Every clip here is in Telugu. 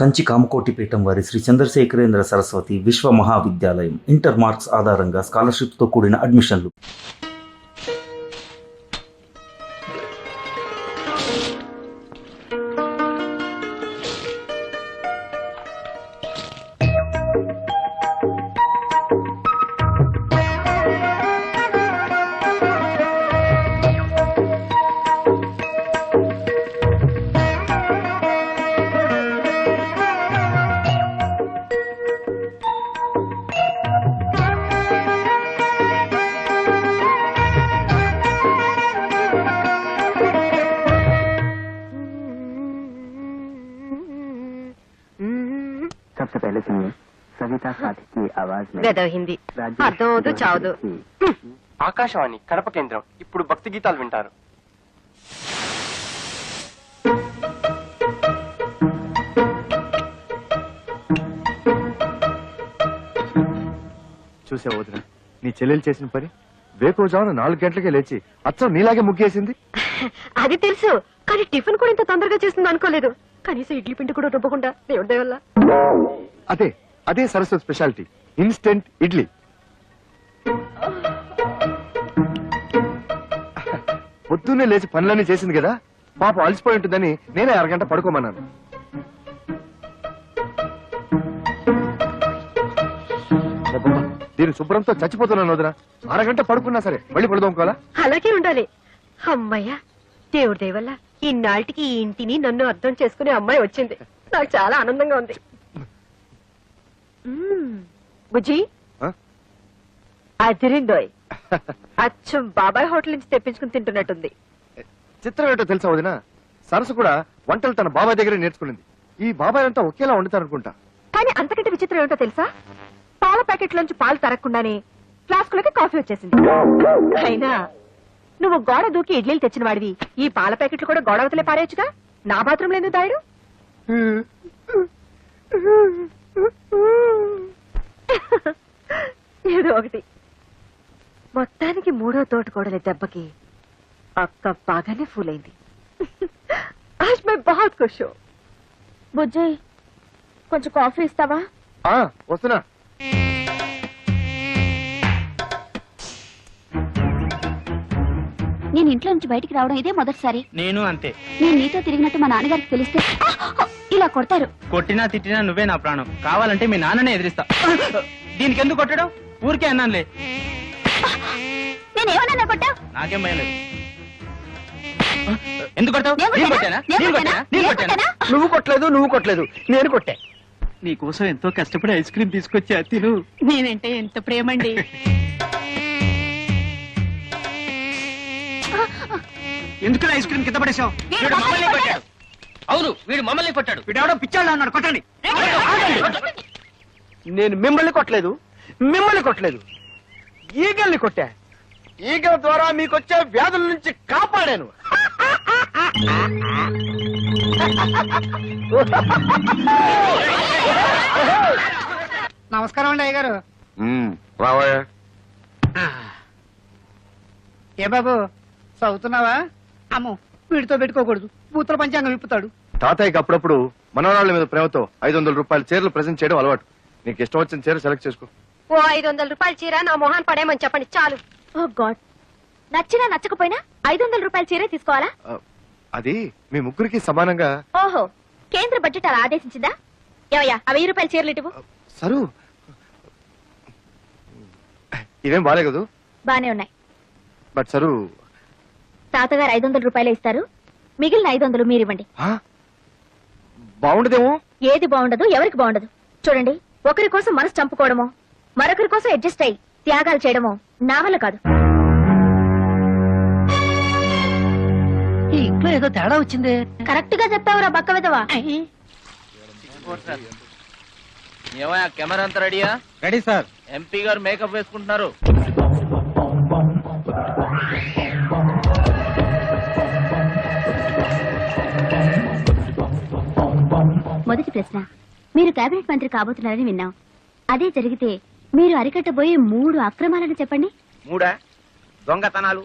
కంచి కామకోటిపీఠం వారి శ్రీ చంద్రశేఖరేంద్ర సరస్వతి విశ్వ మహావిద్యాలయం ఇంటర్ మార్క్స్ ఆధారంగా స్కాలర్షిప్తో కూడిన అడ్మిషన్లు. सबसे पहले सुनिए सविता साथी की आवाज में గదో హిందీ అర్థం అవదు చావదు. ఆకాశవాణి కడప కేంద్రం ఇప్పుడు భక్తి గీతాలు వింటారు. చూసా వదిన, నీ చెల్లెలు చేసిన పని. వేకోజామున 4 గంటలకే లేచి అచ్చం నీలాగే ముగ్గేసింది. అది తెలుసు, కానీ టిఫిన్ కూడా ఇంత తొందరగా చేస్తుంది అనుకోలేదు. కనీసం ఇడ్లీ పిండి కూడా రుబ్బకుండా దేవుడి దయ వల్ల. అదే అదే సరస్వతి స్పెషాలిటీ, ఇన్స్టెంట్ ఇడ్లీ. పొద్దున్నే లేచి పనులన్నీ చేసింది కదా, పాప అలసిపోయి ఉంటుందని నేనే అరగంట పడుకోమన్నాను. అబ్బబ్బా, దీని శుభ్రంతో చచ్చిపోతున్నాను వదిన. అరగంట పడుకున్నా సరే మళ్ళీ పడుకోవాలా? అలాగే ఉండాలి. అమ్మయ్యా, దేవుడి దయ వల్ల ఇన్నాళ్ళకి ఈ ఇంటిని నన్ను అర్థం చేసుకునే అమ్మాయి వచ్చింది. నాకు చాలా ఆనందంగా ఉంది. బుజ్జి ఆ? అదిరిందోయ్. అచ్చం బాబాయ్ హోటల్ నుంచి తెప్పించుకుని తింటున్నట్టుంది. చిత్రం ఏంటో తెలుసా వదిన, సరస్సు కూడా వంటలు తన బాబాయ్ దగ్గరే నేర్చుకునింది. ఈ బాబాయ్ అంతా ఒకేలా వండుతారనుకుంటా. కానీ అంతకంటే విచిత్రం ఏమిటో తెలుసా, పాల ప్యాకెట్ లోంచి పాలు తరగకుండానే ఫ్లాస్కులకి కాఫీ వచ్చేసింది. అయినా నువ్వు గోడ దూకి ఇడ్లీలు తెచ్చిన వాడివి, ఈ పాల ప్యాకెట్లు కూడా గోడ అవతలే పారేయచ్చుగా. నా బాత్రూమ్ లో ఎందుకు దాయడు? ఏదో ఒకటి. మొత్తానికి 3వ తోటకోడలి దెబ్బకి అక్క బాగానే ఫూల్ అయింది. ఆజ్ మై బహుత్ ఖుష్ హూ. బుజ్జి, కొంచెం కాఫీ ఇస్తావా? వస్తున్నా. నేను ఇంట్లో నుంచి బయటికి రావడం ఇదే మొదటిసారి. నేను అంతే. నేను నీతో తిరిగినట్టు మా నాన్నగారికి తెలిస్తే ఇలా కొడతారు. కొట్టినా తిట్టినా నువ్వే నా ప్రాణం. కావాలంటే మీ నాన్ననే ఎదిరిస్తా. దీనికి ఎందుకు కొట్టడం? ఊరికే అన్నానులే. నేనేమన్నా కొట్టా? నాకేం భయం లేదు. ఎందుకు కొడతావు? నువ్వు కొట్టలేదు, నువ్వు కొట్టలేదు, నేను కొట్టా. నీకోసం ఎంతో కష్టపడి ఐస్ క్రీమ్ తీసుకొచ్చా, తిను. నేనంటే ఎంత ప్రేమండి. ఎందుకు ఐస్ క్రీమ్ కింద పడేసావు? వీడు మమ్మల్ని కొట్టాడు. అవును, వీడు మమ్మల్ని కొట్టాడు. వీడెవడో పిచ్చాడు అన్నాడు. కొట్టండి. నేను మిమ్మల్ని కొట్టలేదు, మిమ్మల్ని కొట్టలేదు, ఈగల్ని కొట్టా. ఈగల ద్వారా మీకొచ్చే వ్యాధుల నుంచి కాపాడాను. నమస్కారం అండి అయ్యగారు. రావయ్యా. ఏ బాబు, చదువుతున్నావా? అమ్మో, వీడితో పెట్టుకోకూడదు, బూతుల పంచాంగం విప్పుతాడు. తాతయ్యకి అప్పుడప్పుడు మనవరాళ్ల మీద ప్రేమతో 500 రూపాయల చీరలు ప్రెజెంట్ చేయడం అలవాటు. నీకు ఇష్టం వచ్చిన చీర సెలెక్ట్ చేసుకో. ఓ 500 రూపాయల చీర నా మొహాన్ పడేయమని చెప్పండి చాలు. ఓ గాడ్, నచ్చినా నచ్చకపోయినా 500 రూపాయల చీరే తీసుకోవాలా? అది మీ ముగ్గురికి సమానంగా. ఓహో, కేంద్ర బడ్జెట్ అలా ఆదేశించిందా? ఏవయ్యా, ఆ 1000 రూపాయల చీరలు ఇటువు. సరు, ఇవేం బాలే కదూ? బానే ఉన్నాయి. బట్ సరు, తాతగారు 500 రూపాయలే ఇస్తారు, మిగిలిన 500 మీరివ్వండి. బాగుండదేమో. ఏది బాగుండదు, ఎవరికి బాగుండదు. చూడండి, ఒకరి కోసం మనసు చంపుకోవడమో, మరొకరి కోసం అడ్జస్ట్ అయ్యి త్యాగాలు చేయడమో నా వల్ల కాదు. ఈ ఇంట్లో ఏదో తేడా వచ్చింది. కరెక్ట్ గా చెప్పావురా బక్క విధవా. ఏమయ్యా, కెమెరా అంతా రెడీయా? Ready sir. ఎంపీ గారు మేకప్ వేసుకుంటున్నారు. మొదటి ప్రశ్న, మీరు కేబినెట్ మంత్రి కాబోతున్నారని విన్నాం. అదే జరిగితే మీరు అరికట్టబోయే 3 అక్రమాలను చెప్పండి. 3 దొంగతనాలు,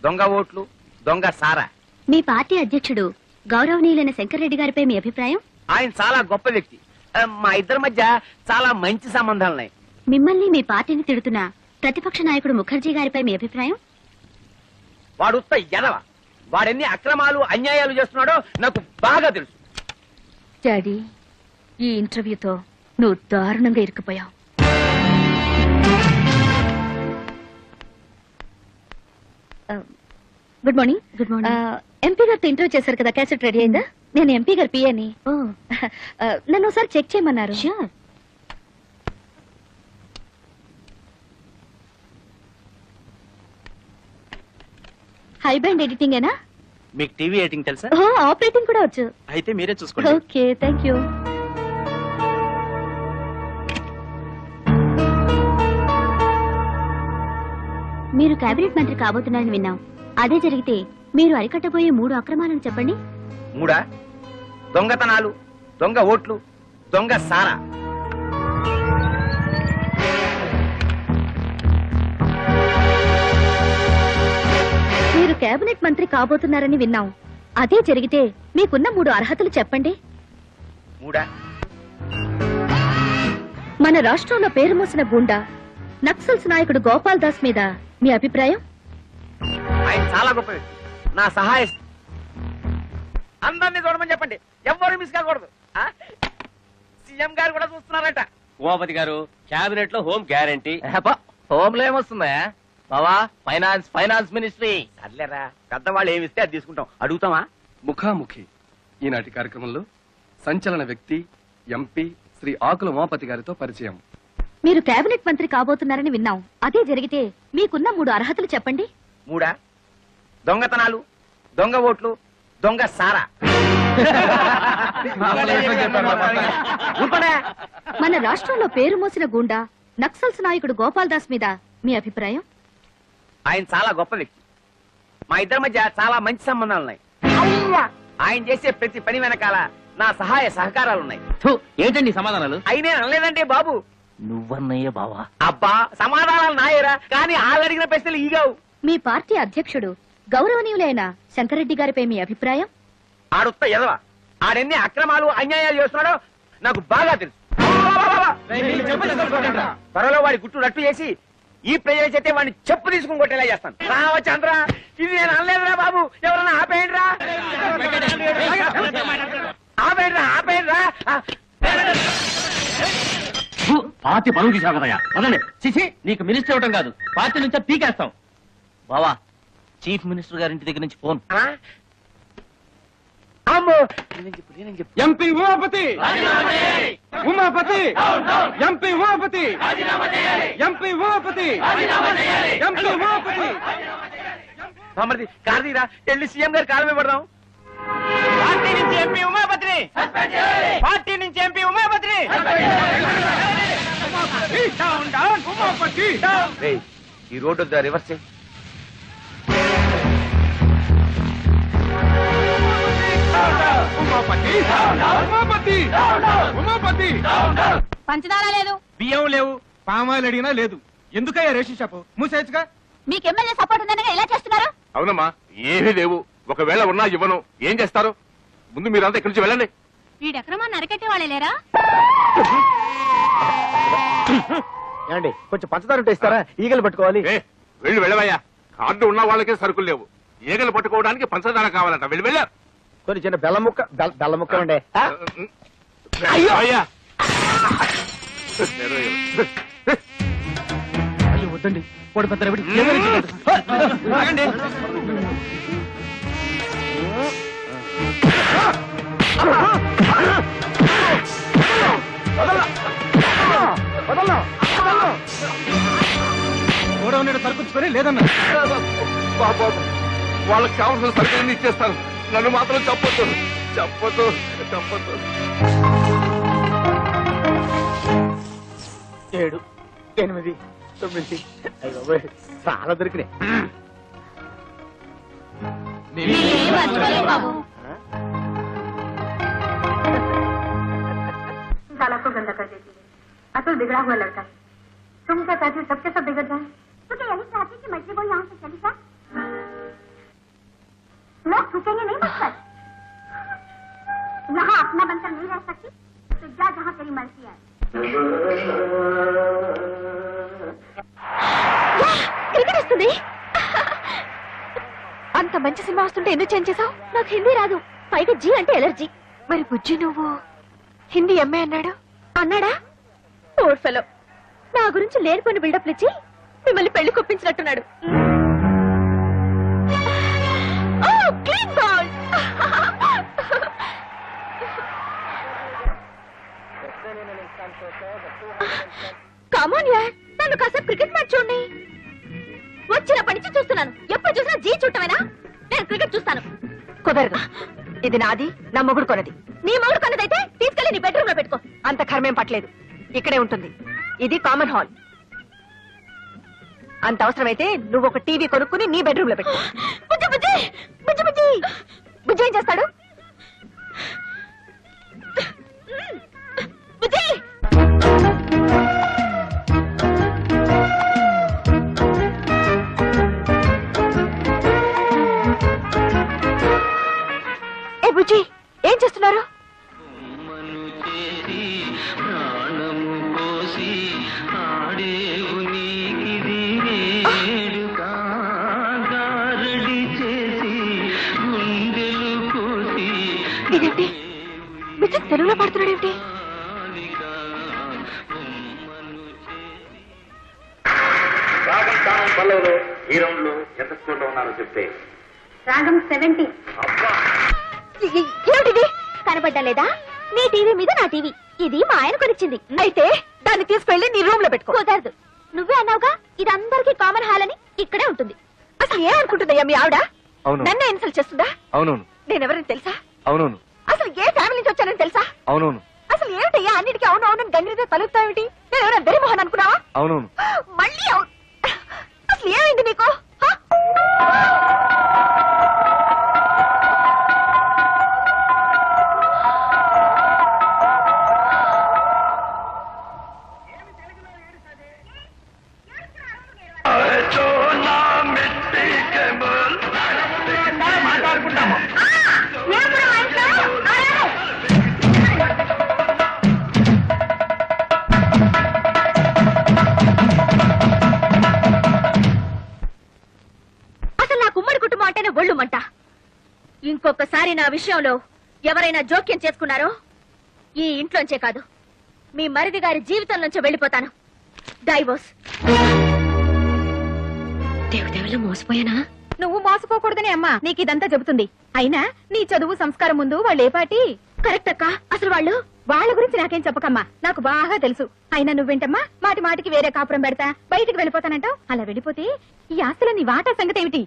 దొంగ ఓట్లు, దొంగ సారా. మీ పార్టీ అధ్యక్షుడు గౌరవనీయులైన శంకర్ రెడ్డి గారిపై మీ అభిప్రాయం? ఆయన చాలా గొప్ప వ్యక్తి. మా ఇద్దరి మధ్య చాలా మంచి సంబంధాలున్నాయి. మిమ్మల్ని మీ పార్టీని తిడుతున్న ప్రతిపక్ష నాయకుడు ముఖర్జీ గారిపై మీ అభిప్రాయం? వాడు ఉత్త ఎదవ. వాడెన్ని అక్రమాలు అన్యాయాలు చేస్తున్నాడో నాకు బాగా తెలుసు. డాడీ, ఈ ఇంటర్వ్యూతో నువ్వు దారుణంగా ఇరుక్కుపోయావు. Good morning. Good morning. MP గారితో ఇంటర్వ్యూ చేశారు కదా, క్యాసెట్ రెడీ అయిందా? నేను ఎంపీ గారి పిఏని. ఓ నన్ను ఒకసారి చెక్ చేయమన్నారు. ష్యూర్. హై బ్యాండ్ ఎడిటింగ్ ఏనా? మీకు టీవీ ఎడిటింగ్ తెలుసా? ఆపరేటింగ్ కూడా వచ్చు. అయితే మీరే చూసుకోండి. Okay, thank you. మీరు కేబినెట్ మంత్రి కాబోతున్నారని విన్నాం. అదే జరిగితే మీరు అరికట్టబోయే 3 అక్రమాలను చెప్పండి. మూడా? దొంగతనాలు, దొంగ ఓట్లు, దొంగ సారా. మీరు కేబినెట్ మంత్రి కాబోతున్నారని విన్నాం. అదే జరిగితే మీకున్న 3 అర్హతలు చెప్పండి. మూడా? మన రాష్ట్రంలో పేరు మోసిన గుండా నక్సల్స్ నాయకుడు గోపాల్ దాస్ మీద మీ అభిప్రాయం? ఆయన చాలా గొప్ప వ్యక్తి. నా సహాయ అందరినీ చూడమని చెప్పండి, ఎవ్వరు మిస్ కాకూడదు. సీఎం గారు కూడా చూస్తున్నారట. ఉమాపతి గారు, క్యాబినెట్ లో హోమ్ గ్యారంటీ. హోమ్ లో ఏమొస్తుందా బావా? Finance ministry. సర్లేరా, పెద్దవాళ్ళు ఏమిస్తే అది తీసుకుంటాం. అడుగుతామా? ముఖాముఖి ఈనాటి కార్యక్రమంలో సంచలన వ్యక్తి ఎంపీ శ్రీ ఆకుల ఉమాపతి గారితో పరిచయం. మీరు కేబినెట్ మంత్రి కాబోతున్నారని విన్నాం. అదే జరిగితే మీకున్న 3 అర్హతలు చెప్పండి. మూడా? దొంగతనాలు, దొంగ ఓట్లు, దొంగ సారా. ఊరుకోనే. మన రాష్ట్రంలో పేరు మోసిన గుండా నక్సల్స్ నాయకుడు గోపాల్ దాస్ మీద మీ అభిప్రాయం? ఆయన చాలా గొప్ప వ్యక్తి. మా ఇద్దరి మధ్య చాలా మంచి సంబంధాలున్నాయి. ఆయన చేసే ప్రతి పని వెనకాల నా సహాయ సహకారాలున్నాయి. ఏంటండి సమాధానాలు? అయినే అనలేదంటే బాబు. నువ్వన్నయ్య బావా. అబ్బా, సమాధానాలు నాయరా, కానీ వాళ్ళు అడిగిన ప్రశ్నలు ఈగావు. మీ పార్టీ అధ్యక్షుడు గౌరవనీయులైన శంకరెడ్డి గారిపై మీ అభిప్రాయం? ఆడుత్త ఎదవ. ఆడెన్ని అక్రమాలు అన్యాయాలు చేస్తున్నాడో నాకు బాగా తెలుసు. త్వరలో వాడి గుట్టు రట్టు చేసి ఈ ప్రజలు చెప్తే వాడిని చెప్పు తీసుకుని కొట్టేలా చేస్తాను. రావచ్చంద్ర, ఇది నేను అనలేదురా బాబు. ఎవరన్నా ఆపేయండిరా, ఆపేయండిరా. పార్టీ పనులు తీసావు కదయ్యా. అదండి చిచి, నీకు మినిస్టర్ ఇవ్వటం కాదు, పార్టీ నుంచే పీకేస్తాం. బావా, చీఫ్ మినిస్టర్ గారి ఇంటి దగ్గర నుంచి ఫోన్. అమ్మో, MP Umapathi, Umapathi, MP Umapathi, MP Umapathi, MP Umapathi. మమ్మల్ని కార్తీరా, వెళ్ళి సీఎం గారి కాలమే పడదాం. పార్టీ నుంచి ఎంపీ ఉమాపతిని, పార్టీ నుంచి ఎంపీ ఉమాపతిని. రేయ్, ఈ రోడ్డు వద్ద రివర్స్ చేయి. పంచదార లేదు, బియ్యం లేవు, పామాయిల్ అడిగినా లేదు. ఎందుకయ్యా రేషన్ షాపు మూసేయచ్చుగా? మీకు ఎమ్మెల్యే సపోర్ట్ ఉందనగా ఎలా చేస్తున్నారు? అవునమ్మా, ఏమీ లేవు. ఒకవేళ ఉన్నా ఇవ్వను. ఏం చేస్తారు? ముందు మీరంతా ఇక్కడి నుంచి వెళ్ళండి. వీడి అక్రమాన్ని అరికట్టే వాళ్ళే లేరా? ఏమండి, కొంచెం పంచదార ఉంటే ఇస్తారా? ఈగలు పట్టుకోవాలి. వెళ్ళి వెళ్ళవయ్యా. కార్డు ఉన్న వాళ్ళకే సరుకులు లేవు. ఈగలు పట్టుకోవడానికి పంచదార కావాలంట. వెళ్ళి వెళ్ళా. కొన్ని చిన్న బెల్లం ముక్క ఉండే. అయ్యో అయ్యా, అయ్యో వద్దండి, వాడు పెద్ద రవిడి. ఆగండి. కూడా ఉన్నాడు సరుకుచ్చుకొని లేదన్నా. బాబు, వాళ్ళకి కావాల్సిన సరుకులన్నీ ఇచ్చేస్తాను. నన్ను మాత్రం చెప్పొద్దు, చెప్పొద్దు, చెప్పొద్దు. 7, 8, 9. చాలా దొరికినాయి. साला को गंदा कर देती है। असल बिगड़ा हुआ लड़का है। तुम क्या चाहती हो सबके सब बिगड़ जाए? तो क्या यही चाहती कि मछली को यहाँ से चली जाए? लोग थूकेंगे नहीं मुझ पर। यहाँ अपना बनकर नहीं रह सकती तो जा जहाँ तेरी मर्जी है। క్రికెట్ వస్తుంది. అంత మంచి సినిమా వస్తుంటే ఎందుకు చేంజ్ చేసావు? నాకు హిందీ రాదు, పైగా జీ అంటే ఎలర్జీ. మరి బుజ్జి నువ్వు హిందీ ఎంఏ అన్నాడు. అన్నాడా? ఓడ్ ఫెలో నా గురించి లేనిపోయిన బిల్డప్లు ఇచ్చి మిమ్మల్ని పెళ్లి కొప్పించినట్టున్నాడు. Clean ball. కమాన్ యార్, నన్ను కాసేపు క్రికెట్ మ్యాచ్ చూడండి. వచ్చినప్పటి నుంచి చూస్తున్నాను, ఎప్పుడు చూసినా జీ చూడటమేనా? నేను క్రికెట్ చూస్తాను. కుదరదు, ఇది నాది, నా మొగుడు కొన్నది. నీ మొగుడు కొన్నదైతే తీసుకెళ్లి నీ బెడ్రూమ్ లో పెట్టుకో. అంత కర్మేం పట్టలేదు, ఇక్కడే ఉంటుంది. ఇది కామన్ హాల్. అంత అవసరమైతే నువ్వు ఒక టీవీ కొనుక్కుని నీ బెడ్రూమ్ లో పెట్టు. బుజ్జి బుజ్జి బుజ్జి బుజ్జి బుజ్జి ఏం చేస్తాడు? బుజ్జి ఏ బుజ్జి ఏం చేస్తున్నారు? ఇదేంటి బుజ్జి తెలుగులో పాడుతున్నాడు ఏమిటి? పల్లవులు ఈ రౌండ్ లో ఎంత స్కోర్ లో ఉన్నారో చెప్తే. రాగం 70. ఏమిటిది? కనబడ్డా లేదా? నీ టీవీ మీద నా టీవీ. ఇది మా ఆయన కొనిచ్చింది. అయితే దాన్ని తీసుకెళ్లి నీ రూమ్ లో పెట్టుకో. కుదరదు, నువ్వే అన్నావుగా ఇది అందరికీ కామన్ హాల్ అని. ఇక్కడే ఉంటుంది. అసలు ఏమనుకుంటుందయ్యా మీ ఆవిడ? అవును నన్నే ఇన్సల్ట్ చేస్తుందా? అవునవును నేనెవరని తెలుసా? అవునవును అసలు ఏ ఫ్యామిలీ నుంచి వచ్చానని తెలుసా? అవునవును అసలు ఏమిటయ్యా అన్నిటికీ అవును అవును గంగిరితో తలుపుతావేమిటి? నేను ఎవరైనా వెరిమోహన్ అనుకున్నావా? అవునవును మళ్ళీ అవును. అసలు ఏమైంది నీకు? హ? అసలు నా కుమ్మడి కుటుంబం అంటేనే ఒళ్ళు మంట. ఇంకొకసారి నా విషయంలో ఎవరైనా జోక్యం చేసుకున్నారో ఈ ఇంట్లోంచే కాదు, మీ మరిది గారి జీవితం నుంచి వెళ్ళిపోతాను. డైవోర్స్. దేవుదేవులు మోసపోయానా? నువ్వు మోసపోకూడదనే అమ్మా నీకు ఇదంతా చెబుతుంది. అయినా నీ చదువు సంస్కారం ముందు వాళ్ళు ఏ పాటి? కరెక్ట్ అక్క. అసలు వాళ్ళ గురించి నాకేం చెప్పకమ్మా, నాకు బాగా తెలుసు. అయినా నువ్వేంటమ్మా మాటి మాటికి వేరే కాపురం పెడతా బయటికి వెళ్ళిపోతానంటావు. అలా వెళ్ళిపోతే ఈ ఆస్తుల నీ వాటా సంగతి ఏమిటి?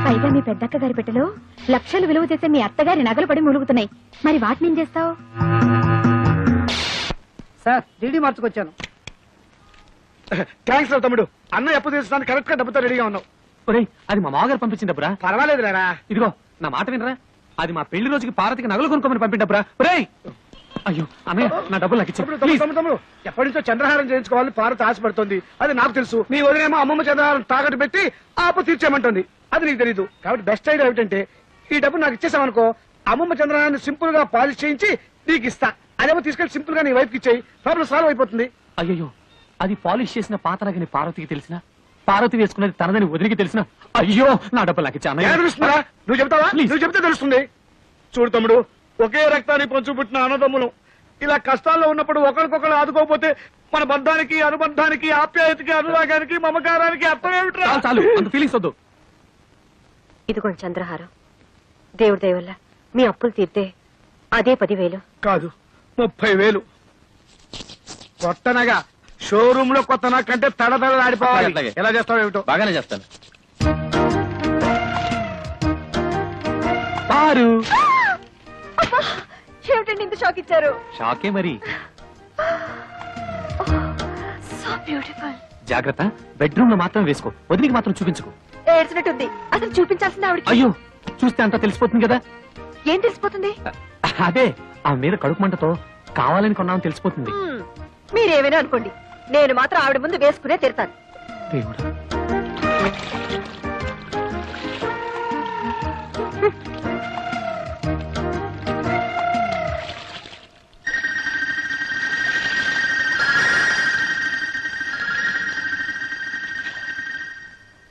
పైగా మీ పెద్దక్క గారి పెట్టెలో లక్షలు విలువ చేసే మీ అత్తగారి నగలు పడి ములుగుతున్నాయి. మరి వాటిని ఏం చేస్తావు? Sir DD మార్చుకొచ్చాను. థ్యాంక్స్ రా తమ్ముడు. అన్న ఎప్పుడు తీసుకున్నాను కరెక్ట్ గా డబ్బుతో రెడీగా ఉన్నావు. ఒరేయ్, అది మా మామగారు పంపించిన డబ్బురా. పర్వాలేదు లేరా. ఇదిగో నా మాట వినరా, అది మా పెళ్లి రోజుకి పార్వతికి నగలు కొనుక్కోమని పంపిన డబ్బురా. ఒరేయ్, అయ్యో అన్నయ్య, నా డబ్బులు నాకు ఇచ్చి తమ్ముడు ఎప్పటి నుంచో చంద్రహారం చేయించుకోవాలని పార్వతి ఆశపడుతుంది. అది నాకు తెలుసు. నీ వదిలేమో అమ్మమ్మ చంద్రహారం తాకట్టు పెట్టి ఆపు తీర్చేయమంటుంది. అది నీకు తెలీదు. కాబట్టి బెస్ట్ ఐడియా ఏమిటంటే ఈ డబ్బు నాకు ఇచ్చేసామనుకో, అమ్మమ్మ చంద్రహారాన్ని సింపుల్ గా పాలిష్ చేయించి నీకు ఇస్తా. అదేమో తీసుకెళ్లి సింపుల్ గా నీ వైఫ్ కి ఇచ్చేయి, ప్రాబ్లం సాల్వ్ అయిపోతుంది. అయ్యో, అది పాలిష్ చేసిన పాత నగని పార్వతికి తెలిసిన, పార్వతి వేసుకున్నది తనదని వదిలికి తెలిసిన, అయ్యో నా డబ్బులు నాకు ఇచ్చా. ఎలా తెలుస్తుందా? నువ్వు చెప్తావా? నువ్వు చెప్తే తెలుస్తుంది. చూడు తమ్ముడు, ఒకే రక్తాన్ని పంచు పుట్టిన అన్నదమ్ములు ఇలా కష్టాల్లో ఉన్నప్పుడు ఒకరికొకరు ఆదుకోకపోతే మన బంధానికి, అనుబంధానికి, ఆప్యాయతకి, అనురాగానికి, మమకారానికి అర్థం ఏమిట్రా? చాలు అంత ఫీలింగ్స్ వద్దు. ఇదిగోండి చంద్రహారం. దేవుడి దయ వల్ల మీ అప్పులు తీర్తే అదే 10,000. కాదు, 30,000. కొత్తనగా షోరూమ్ లో కొత్త నాకంటే తడతడలాడిపోవాలి. అట్లాగే. ఎలా చేస్తావు ఏమిటో. బాగానే చేస్తాను. పారు ఏమిటండి ఇంత షాక్ ఇచ్చారు? షాకే మరి. So beautiful. జాగ్రత్త, బెడ్రూమ్ లో మాత్రం వేసుకో, వదిలికి మాత్రం చూపించుకో. ఏడ్చినట్టుంది. అసలు చూపించాల్సింది ఆవిడకి. అయ్యో, చూస్తే అంతా తెలిసిపోతుంది కదా. ఏం తెలిసిపోతుంది? అదే ఆ మీద కడుపు మంటతో కావాలని కొన్నామని తెలిసిపోతుంది. మీరేమైనా అనుకోండి, నేను మాత్రం ఆవిడ ముందు వేసుకునే తీరుతాను. దేవుడా,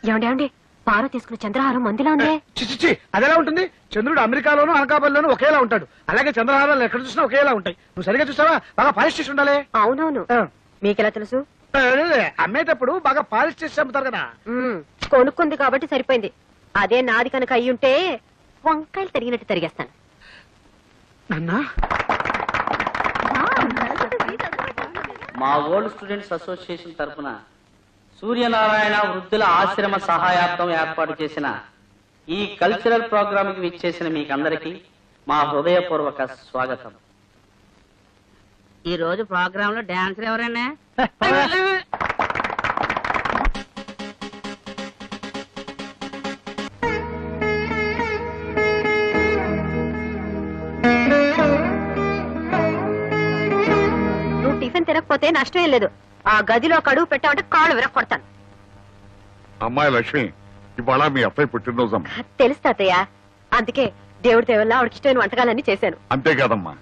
ఏమండి పార తీసుకున్న చంద్రహారం మందిలా ఉందే. చిచి అదెలా ఉంటుంది? చంద్రుడు అమెరికాలోను అనకాపల్లిలోను ఒకేలా ఉంటాడు. అలాగే చంద్రహారాలు ఎక్కడ చూసినా ఒకేలా ఉంటాయి. నువ్వు సరిగా చూసావా? బాగా పాలిష్ చేసి ఉండాలి. అవునవును. మీకెలా తెలుసు? అమ్మేటప్పుడు బాగా పాలిష్ చేసి అమ్ముతారు కదా. కొనుక్కుంది కాబట్టి సరిపోయింది. అదే నాది కనుక అయ్యుంటే వంకాయలు తరిగినట్టు తరిగేస్తాను. నాన్నా మా ఓల్డ్ స్టూడెంట్స్ అసోసియేషన్ తరఫున సూర్యనారాయణ వృద్ధుల ఆశ్రమ సహాయార్థం ఏర్పాటు చేసిన ఈ కల్చరల్ ప్రోగ్రామ్ కి విచ్చేసిన మీకందరికీ మా హృదయపూర్వక స్వాగతం. ఈ రోజు ప్రోగ్రామ్ లో డాన్సర్ ఎవరైనా? నువ్వు టిఫిన్ తినకపోతే నష్టం ఏం లేదు. ఆ గదిలో కడుగు పెట్టామంటే కాళ్ళు విరక్కొడతాను. అమ్మాయి లక్ష్మి, ఇవాళ మీ అత్తయ్య పుట్టినరోజమ్మా. తెలుసు తాతయ్య, అందుకే దేవుడి దేవల్ల ఆవిడకి ఇష్టమైన వంటకాలన్నీ చేశాను. అంతేకాదమ్మా,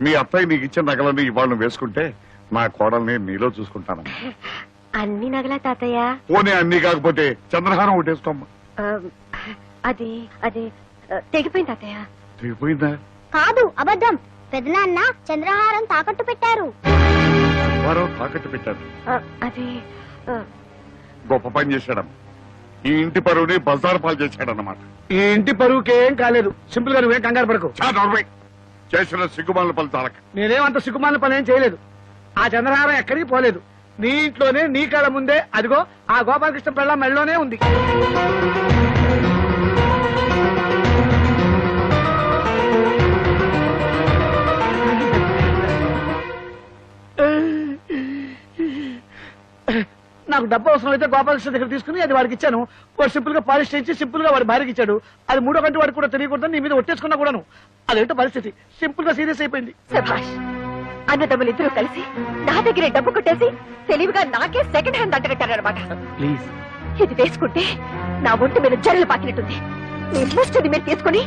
మీ అత్తయ్య నీకు ఇచ్చిన నగలన్నీ ఇవాళ నువ్వు వేసుకుంటే నా కోడల్ని నీలో చూసుకుంటానమ్మా. అన్ని నగలా తాతయ్య? పోనీ అన్ని కాకపోతే చంద్రహారం ఒకటి వేసుకోమ్మా. అది అది తెగిపోయింది తాతయ్య. తెగిపోయిందా? కాదు, అబద్ధం. పెదనాన్న చంద్రహారం తాకట్టు పెట్టారు. వారో తాకట్టు పెట్టాడు. అది గొప్ప పని చేశాడమ్మా. ఈ ఇంటి పరువుని బజార్ పాలు చేశాడన్నమాట. ఈ ఇంటి పరువుకేం కాలేదు. సింపుల్ గా నువ్వేం కంగారు పడకు. చేసిన సిగ్గుమాల ఫలితాలకు నేనేమంత సిగ్గుమాలిన పని ఏం చేయలేదు. ఆ చంద్రహారం ఎక్కడికి పోలేదు. నీ ఇంట్లోనే నీ కళ్ళ ముందే అదిగో ఆ గోపాలకృష్ణ పిల్ల మెళ్ళలోనే ఉంది. నాకు డబ్బు అవసరం అయితే గోపాలకృష్ణ దగ్గర తీసుకుని అది వాడికి ఇచ్చాను. వాడు సింపుల్ గా పాలిష్ చేయించి సింపుల్ గా వాడి భార్యకి ఇచ్చాడు. అది మూడో గంట వాడికి కూడా తెలియకూడదు. నీ మీద ఒట్టేసుకున్నా కూడాను. అదేంటో పరిస్థితి సింపుల్ గా సీరియస్ అయిపోయింది. శభాష్. అన్నదమ్ములు ఇద్దరు కలిసి నా దగ్గరే డబ్బు కొట్టేసి తెలివిగా నాకే సెకండ్ హ్యాండ్ అంటగట్టారనమాట. ప్లీజ్, ఇది వేసుకుంటే నా ఒంటి మీద జరలు పాకినట్టుంది. మీ ముష్టిది మీరు తీసుకుని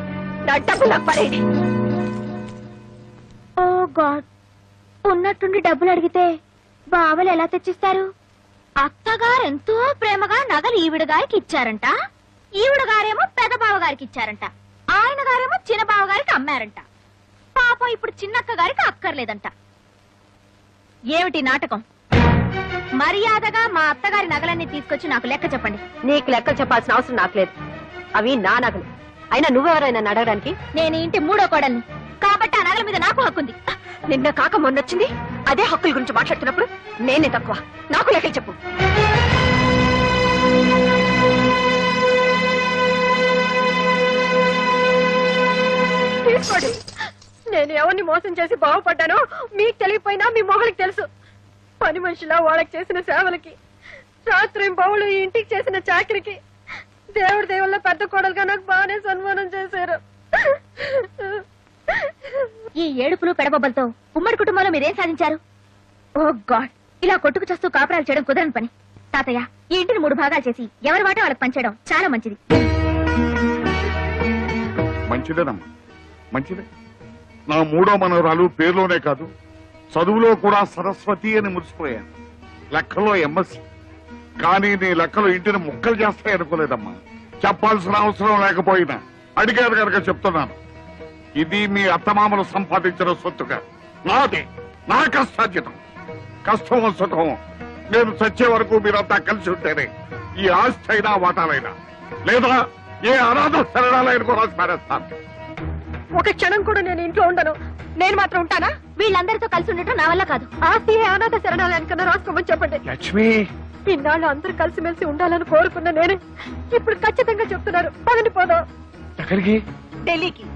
నా డబ్బు నాకు పడేయండి. ఓ గాడ్, ఉన్నట్టుండి డబ్బులు అడిగితే బావలు ఎలా తెచ్చిస్తారు? అత్తగారు ఎంతో ప్రేమగా నగలు ఈవిడ గారికి ఇచ్చారంట. ఈవిడ గారేమో పెద్ద బావ గారికి ఇచ్చారంట. ఆయన గారేమో చిన్న బావ గారికి అమ్మారంట. పాపం ఇప్పుడు చిన్నక్క గారికి అక్కర్లేదంట. ఏమిటి నాటకం? మర్యాదగా మా అత్తగారి నగలన్నీ తీసుకొచ్చి నాకు లెక్క చెప్పండి. నీకు లెక్కలు చెప్పాల్సిన అవసరం నాకు లేదు. అవి నా నగలు. అయినా నువ్వెవరైనా అడగడానికి? నేను ఈ ఇంటి మూడో కోడల్ని కాబట్టి ఆ నగల మీద నాకు హక్కుంది. నిన్న కాక మొన్నొచ్చింది. అదే హక్కుల గురించి మాట్లాడుతున్నప్పుడు నేనే తక్కువ. నాకు లెక్కలు చెప్పు. తీసుకోండి. నేను ఎవరిని మోసం చేసి బాగుపడ్డానో మీకు తెలియపోయినా మీ మొగలికి తెలుసు. పని మనిషిలా వాళ్ళకి చేసిన సేవలకి, రాత్రి బావులు ఈ ఇంటికి చేసిన చాకరికి దేవుడి దేవుళ్ళ పెద్ద కోడలుగా నాకు బాగానే సన్మానం చేశారు. ఈ ఏడుపులు పెడబొబ్బలతో ఉమ్మడి కుటుంబంలో మీరేం సాధించారు? ఓ గాడ్, ఇలా కొట్టుకు చేస్తూ కాపురాలు చేయడం కుదరని పని. తాతయ్య, ఈ ఇంటిని 3 భాగాలు చేసి ఎవరి వాటా వాళ్ళకి పంచేయడం చాలా మంచిది. మంచిదేనమ్మా, మంచిదే. నా మూడో మనవరాలు పేరులోనే కాదు చదువులో కూడా సరస్వతి అని మురిసిపోయాను. లెక్కలో ఎంఎస్సి. కానీ నీ లెక్కలు ఇంటిని ముక్కలు చేస్తాయి అనుకోలేదమ్మా. చెప్పాల్సిన అవసరం లేకపోయినా అడిగారు కనుక చెప్తున్నాను. ఇది మీ అత్తమామలు సంపాదించిన సొత్తుగా నాది, నా కష్టార్జితం. కష్టమో సుఖమో నేను చచ్చే వరకు మీరంతా కలిసి ఉంటేనే ఈ ఆస్తి అయినా వాటాలైనా, లేదా ఏ అనాథ శరణాలైన కూడా స్మరిస్తాను. ఒక క్షణం కూడా నేను ఇంట్లో ఉండను. నేను మాత్రం ఉంటానా? వీళ్ళందరితో కలిసి ఉండటం నా వల్ల కాదు. ఆస్తి అనాథ శరణాలయానికన్నా రాసుకోమని చెప్పండి. లక్ష్మి, ఇన్నాళ్ళు అందరూ కలిసిమెలిసి ఉండాలని కోరుకున్న నేను ఇప్పుడు ఖచ్చితంగా చెప్తున్నారు. పదని పోదాం. ఎక్కడికి? ఢిల్లీకి.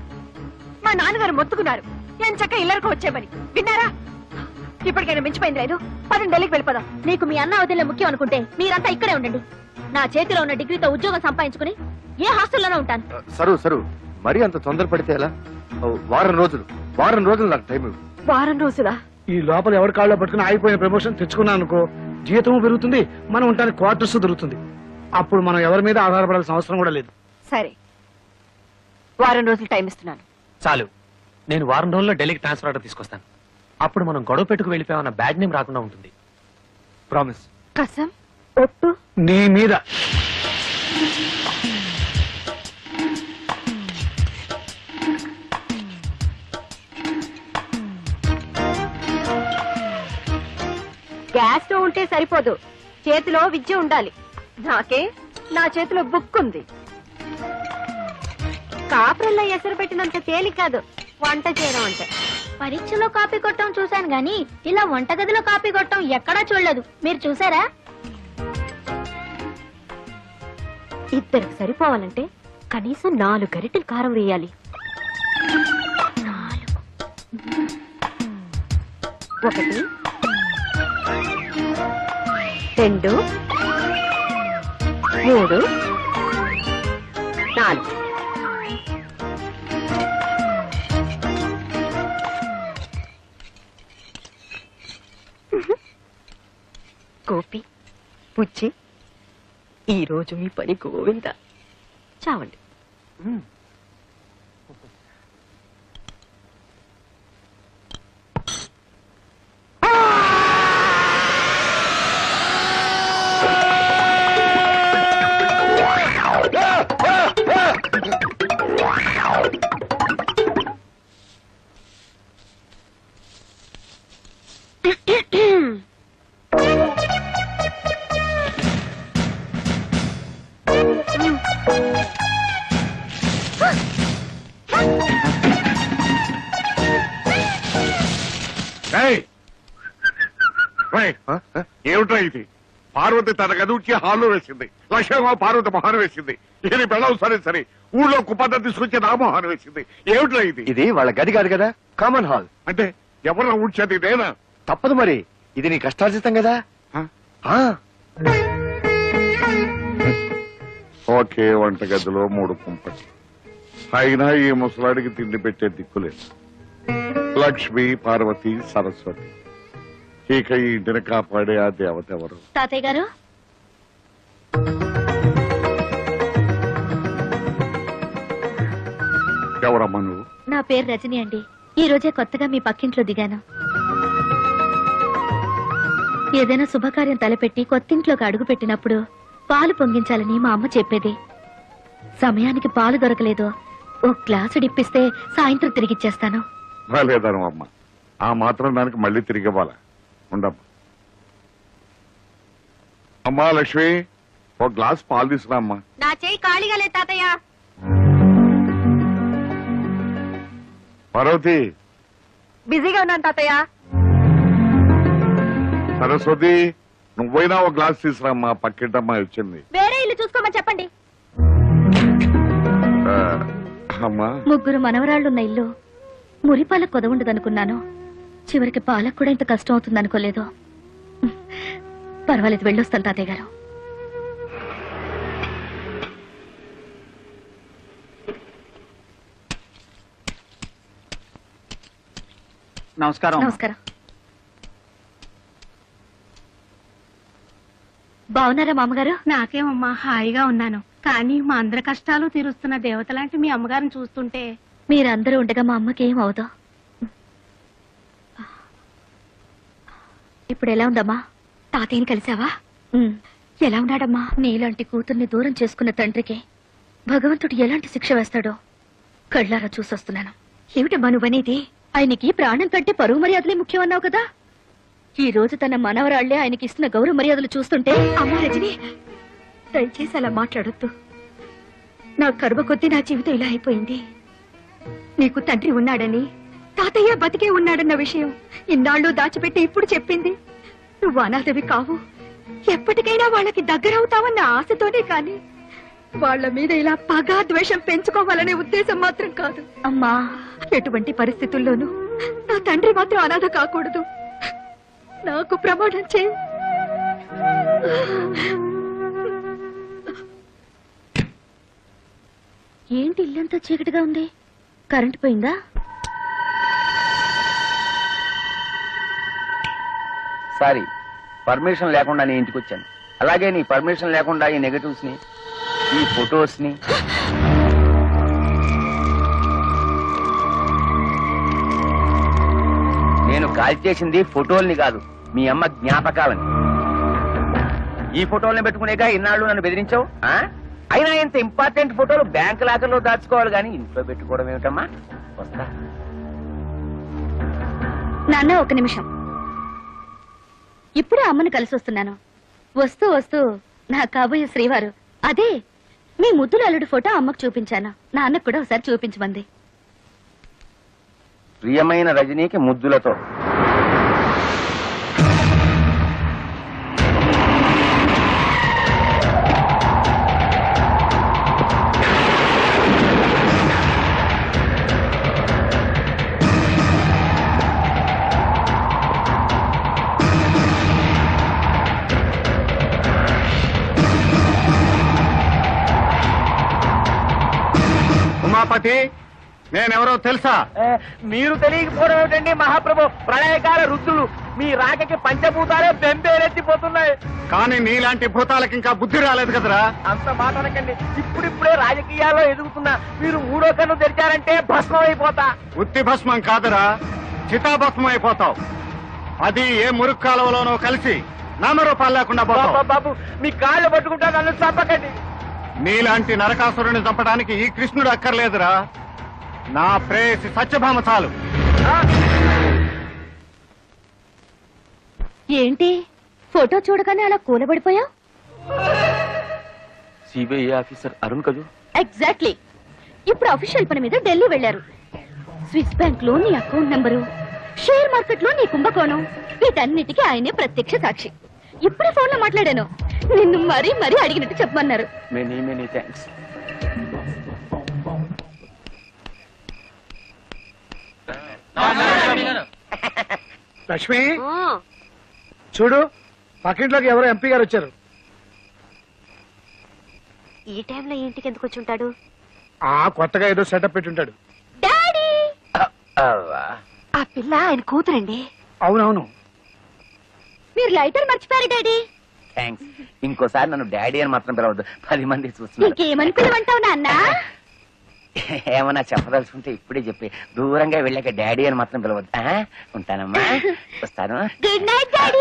మా నాన్నగారు మొత్తుకున్నారు ఎంచక్క ఇల్లరికి వచ్చేమని. విన్నారా? ఇప్పటికైనా మించిపోయింది లేదు. పదని ఢిల్లీకి వెళ్ళిపోదాం. మీకు మీ అన్న వదిలే ముఖ్యం అనుకుంటే మీరంతా ఇక్కడే ఉండండి. నా చేతిలో ఉన్న డిగ్రీతో ఉద్యోగం సంపాదించుకుని ఏ హాస్టల్లోనే ఉంటాను. సరు మరి అంత తొందరపడితే ఎలా? వారం రోజులు నాకు టైం ఇవ్వు. వారం రోజులా? ఈ లోపల ఎవరి కాళ్ళలో పట్టుకుని ఆగిపోయిన ప్రమోషన్ తెచ్చుకున్నా అనుకో, జీతము పెరుగుతుంది, మనం ఉంటానికి క్వార్టర్స్ దొరుకుతుంది. అప్పుడు మనం ఎవరి మీద ఆధారపడాల్సిన అవసరం కూడా లేదు. సరే, వారం రోజులు టైం ఇస్తున్నాను. చాలు. నేను వారం రోజుల్లో ఢిల్లీకి ట్రాన్స్ఫర్ ఆర్డర్ తీసుకొస్తాను. అప్పుడు మనం గొడవ పెట్టుకు వెళ్ళిపోయామన్న బ్యాడ్ నేమ్ రాకుండా ఉంటుంది. ప్రామిస్. కసం ఒట్టు నీ మీద. గ్యాస్ స్టవ్ ఉంటే సరిపోదు, చేతిలో విద్య ఉండాలి. నాకే నా చేతిలో బుక్ ఉంది. కాపురల్లో ఎసరు పెట్టినంత తేలిక కాదు వంట చేయడం అంటే. పరీక్షలో కాపీ కొట్టడం చూశాను గాని ఇలా వంటగదిలో కాపీ కొట్టడం ఎక్కడా చూడలేదు. మీరు చూసారా? ఇద్దరికి సరిపోవాలంటే కనీసం 4 గరిటెలు కారం వేయాలి. 1 2 3 4. గోపి, పుచ్చి, ఈ రోజు మీ పని గోవింద. చావండి. ఏమిటో ఇది? పార్వతి తన గదువుకి హాల్లో వేసింది, లక్ష్మమ్మ పార్వతి మొహాన్ని వేసింది, ఇది పెళ్ళవు సరే సరే ఊళ్ళో కుప్పంతా తీసుకొచ్చి నా మొహాన్ని వేసింది. ఏమిటో ఇది? ఇది వాళ్ళ గది కాదు కదా, కామన్ హాల్. అంటే ఎవరన్నా ఊడ్చేది నేనా? తప్పదు మరి, ఇది నీ కష్టార్జితం కదా. ఓకే, వంటగదిలో 3 కుంపటి. అయినా ఈ ముసలాడికి తిండి పెట్టే దిక్కులేదు. లక్ష్మి, పార్వతి, సరస్వతి, ఇక ఈ ఇంటిని కాపాడే ఆ దేవత ఎవరు? తాతయ్య గారు, ఎవరమ్మా నువ్వు? నా పేరు రజని అండి. ఈ రోజే కొత్తగా మీ పక్కింట్లో దిగాను. ఏదైనా శుభకార్యం తలపెట్టి కొత్తింట్లోకి అడుగు పెట్టినప్పుడు పాలు పొంగించాలని మా అమ్మ చెప్పేది. సమయానికి పాలు దొరకలేదు, ఓ గ్లాసు డిప్పిస్తే సాయంత్రం తిరిగిచ్చేస్తాను. లేదను అమ్మ, ఆ మాత్రం దానికి మళ్ళీ తిరిగి ఇవ్వాలా? ఉండమ్మా. అమ్మా లక్ష్మి, ఓ గ్లాస్ పాలు తీసుకురా అమ్మా. నా చేయి ఖాళీగా లేదు తాతయ్య. పార్వతి, బిజీగా ఉన్నాను తాతయ్య. సరస్వతి, నువ్వైనా ఓ గ్లాస్ తీసుకురామ్మా, పక్కింటమ్మా వచ్చింది. వేరే ఇల్లు చూసుకోమని చెప్పండి. అమ్మా, 3 మనవరాళ్లున్న ఇల్లు మురిపాల కొదవుండదనుకున్నాను. చివరికి పాలకు కూడా ఇంత కష్టం అవుతుంది అనుకోలేదు. పర్వాలేదు, వెళ్ళొస్తాను తాతయ్య గారు. నమస్కారం. నమస్కారం. బాగున్నారా మామగారు? నాకేమమ్మా, హాయిగా ఉన్నాను. కానీ మా అందరి కష్టాలు తీరుస్తున్న దేవత లాంటి మీ అమ్మగారిని చూస్తుంటే. మీరందరూ ఉండగా మా అమ్మకి ఏం అవదో. ఇప్పుడు ఎలా ఉందమ్మా? తాతయ్యని కలిసావా? ఎలా ఉన్నాడమ్మా? నీలాంటి కూతుర్ని దూరం చేసుకున్న తండ్రికి భగవంతుడు ఎలాంటి శిక్ష వేస్తాడో కళ్ళారా చూసొస్తున్నాను. ఏమిటమ్మా నువ్వనేది? ఆయనకి ప్రాణం కంటే పరువు మర్యాదలే ముఖ్యం అన్నావు కదా. ఈ రోజు తన మనవరాళ్లే ఆయనకి ఇస్తున్న గౌరవ మర్యాదలు చూస్తుంటే. అమ్మా రజని, దయచేసి అలా మాట్లాడొద్దు. నా కర్మ కొద్దీ నా జీవితం ఇలా అయిపోయింది. నీకు తండ్రి ఉన్నాడని, తాతయ్య బతికే ఉన్నాడన్న విషయం ఇన్నాళ్ళు దాచిపెట్టి ఇప్పుడు చెప్పింది. నువ్వు అనాథవి కావు, ఎప్పటికైనా వాళ్ళకి దగ్గరవుతావన్న ఆశతోనే కాని వాళ్ళ మీద ఇలా పగా ద్వేషం పెంచుకోవాలనే ఉద్దేశం మాత్రం కాదు. అమ్మా, ఎటువంటి పరిస్థితుల్లోనూ నా తండ్రి మాత్రం అనాథ కాకూడదు. నాకు ప్రమాణం చేయి. ఏంటి ఇల్లంతా చీకటిగా ఉంది? కరెంటు పోయిందా? సారీ, పర్మిషన్ లేకుండా నీ ఇంటికి వచ్చాను. అలాగే నీ పర్మిషన్ లేకుండా ఈ నెగటివ్స్ ని, ఈ ఫొటోస్ ని, నేను కాల్ చేసింది ఫోటోల్ని కాదు, మీ అమ్మ జ్ఞాపకాలని. ఈ ఫోటోల్ని పెట్టుకునేగా ఇన్నాళ్ళు నన్ను బెదిరించావు. అయినా ఇంత ఇంపార్టెంట్ ఫోటోలు బ్యాంక్ లాకర్లో దాచుకోవాలి కానీ ఇంట్లో పెట్టుకోవడం ఏమిటమ్మా? వస్తా. నాన్న ఒక నిమిషం. ఇప్పుడే అమ్మను కలిసి వస్తున్నాను. వస్తూ వస్తూ నా కాబోయే శ్రీవారు అదే మీ ముద్దుల అల్లుడి ఫోటో అమ్మకు చూపించాను. నాన్నకు కూడా ఒకసారి చూపించమంది. ప్రియమైన రజనీకి ముద్దులతో. ఉమాపతి, నేనెవరో తెలుసా? మీరు తెలియకపోవడం ఏమిటండి మహాప్రభు? ప్రళయకాల రుద్రులు మీ రాకకి పంచభూతాలే బెంబేలెత్తిపోతున్నాయి. కానీ నీలాంటి భూతాలకు ఇంకా బుద్ధి రాలేదు కదరా. అంత మాట అనకండి. ఇప్పుడిప్పుడే రాజకీయాల్లో ఎదుగుతున్నా మీరు మూడో కన్ను తెరిచారంటే భస్మం అయిపోతా. ఉత్తి భస్మం కాదురా, చితాభస్మం అయిపోతావు. అది ఏ మురుగు కాలువలోనో కలిసి నామరూపాలు లేకుండా పోతావు. బాబు మీ కాళ్ళు పట్టుకుంటా, నన్ను చంపకండి. నీలాంటి నరకాసురుని చంపడానికి ఈ కృష్ణుడు అక్కర్లేదురా, నా ప్రేయసి సత్యభామ చాలు. ఏంటి ఫోటో చూడగానే అలా కూలబడిపోయా? సిబిఐ ఆఫీసర్ అరుణ్ కదూ? ఎగ్జాక్ట్లీ. ఇప్పుడు అఫీషియల్ పని మీద ఢిల్లీ వెళ్లారు. స్విస్ బ్యాంక్ లో నీ అకౌంట్ నంబరు, షేర్ మార్కెట్ లో నీ కుంభకోణం, వీటన్నిటికీ ఆయనే ప్రత్యక్ష సాక్షి. ఇప్పుడే ఫోన్ లో మాట్లాడాను. నిన్ను మరీ మరీ అడిగినట్టు చెప్పమన్నారు. Many many thanks. లక్ష్మి చూడు, పక్కింట్లోకి ఎవరో ఎంపీ గారు వచ్చారు. ఈ టైంలో ఇంటికి ఎందుకు వచ్చి ఉంటాడు? కొత్తగా ఏదో సెటప్ పెట్టి ఉంటాడు. డాడీ, ఆ పిల్ల ఆయన కూతురండి. అవునవును. మీరు లైటర్ మర్చిపోయారు డాడీ. థ్యాంక్స్. ఇంకోసారి నన్ను డాడీ అని మాత్రం పిలవద్దు, 10 మంది చూస్తున్నారు. ఇంకేమని పిలవంటావు నాన్న? ఏమన్నా చెప్పదలుచుకుంటే ఇప్పుడే చెప్పి, దూరంగా వెళ్ళాక డాడీ అని మాత్రం పిలవద్దు. ఉంటానమ్మా, వస్తాను. Good night daddy.